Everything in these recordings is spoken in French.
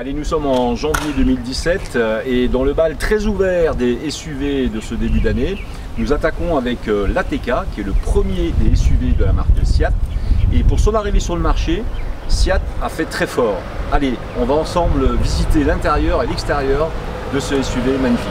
Allez, nous sommes en janvier 2017 et dans le bal très ouvert des SUV de ce début d'année, nous attaquons avec l'ATK qui est le premier des SUV de la marque Seat. Et pour son arrivée sur le marché, Seat a fait très fort. Allez, on va ensemble visiter l'intérieur et l'extérieur de ce SUV magnifique.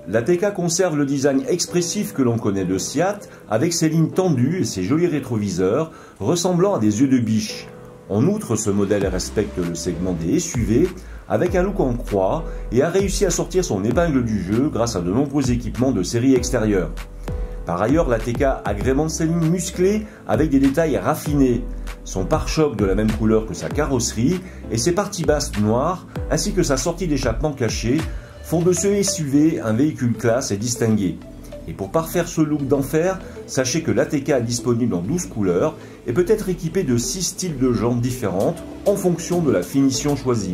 L'ATK conserve le design expressif que l'on connaît de Seat avec ses lignes tendues et ses jolis rétroviseurs ressemblant à des yeux de biche. En outre, ce modèle respecte le segment des SUV avec un look en croix et a réussi à sortir son épingle du jeu grâce à de nombreux équipements de série extérieure. Par ailleurs, l'ATK agrémente ses lignes musclées avec des détails raffinés. Son pare-choc de la même couleur que sa carrosserie et ses parties basses noires ainsi que sa sortie d'échappement cachée font de ce SUV un véhicule classe et distingué. Et pour parfaire ce look d'enfer, sachez que l'ATK est disponible en 12 couleurs et peut être équipé de 6 styles de jantes différentes en fonction de la finition choisie.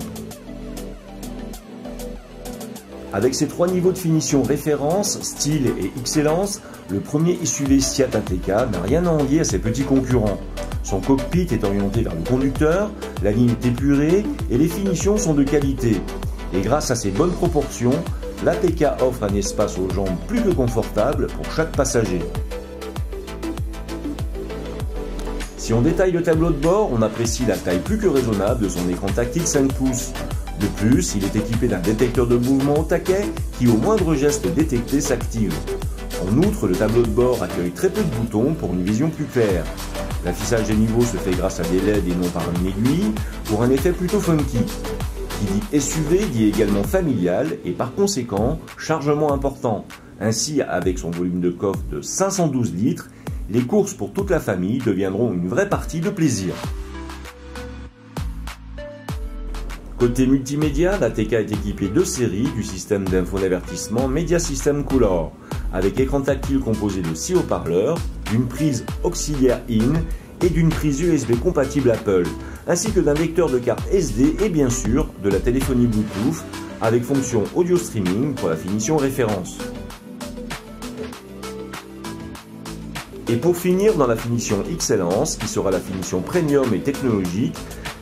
Avec ses 3 niveaux de finition référence, style et excellence, le premier SUV Seat ATK n'a rien à envier à ses petits concurrents. Son cockpit est orienté vers le conducteur, la ligne est épurée et les finitions sont de qualité. Et grâce à ses bonnes proportions, l'ATK offre un espace aux jambes plus que confortable pour chaque passager. Si on détaille le tableau de bord, on apprécie la taille plus que raisonnable de son écran tactile 5 pouces. De plus, il est équipé d'un détecteur de mouvement au taquet qui, au moindre geste détecté, s'active. En outre, le tableau de bord accueille très peu de boutons pour une vision plus claire. L'affichage des niveaux se fait grâce à des LED et non par une aiguille, pour un effet plutôt funky. Qui dit SUV dit également familial et par conséquent chargement important. Ainsi, avec son volume de coffre de 512 litres, les courses pour toute la famille deviendront une vraie partie de plaisir. Côté multimédia, l'ATK est équipé de série du système d'infoavertissement Media System Color, avec écran tactile composé de 6 haut-parleurs, d'une prise auxiliaire IN et d'une prise USB compatible Apple, ainsi que d'un lecteur de carte SD et bien sûr de la téléphonie Bluetooth avec fonction audio streaming pour la finition référence. Et pour finir, dans la finition Excellence, qui sera la finition premium et technologique,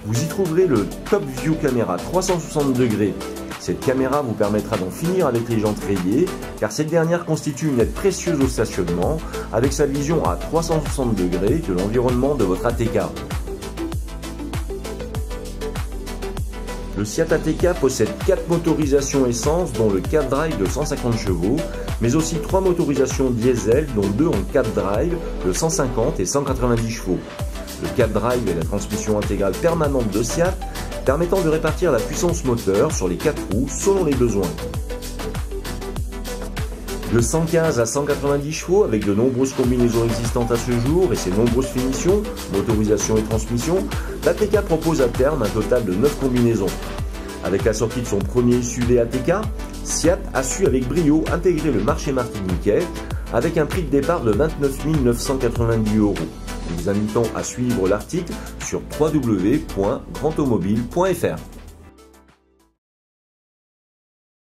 vous y trouverez le Top View Caméra 360 degrés. Cette caméra vous permettra d'en finir avec les jantes rayées, car cette dernière constitue une aide précieuse au stationnement, avec sa vision à 360 degrés de l'environnement de votre ATK. Le Seat ATK possède 4 motorisations essence, dont le 4 drive de 150 chevaux, mais aussi 3 motorisations diesel, dont 2 en 4 drive de 150 et 190 chevaux. Le 4 drive est la transmission intégrale permanente de Seat, permettant de répartir la puissance moteur sur les 4 roues selon les besoins. De 115 à 190 chevaux avec de nombreuses combinaisons existantes à ce jour et ses nombreuses finitions, motorisation et transmission, l'ATK propose à terme un total de 9 combinaisons. Avec la sortie de son premier SUV ATK, Seat a su avec brio intégrer le marché martiniquais avec un prix de départ de 29 990 €. Nous vous invitons à suivre l'article sur www.grandautomobile.fr.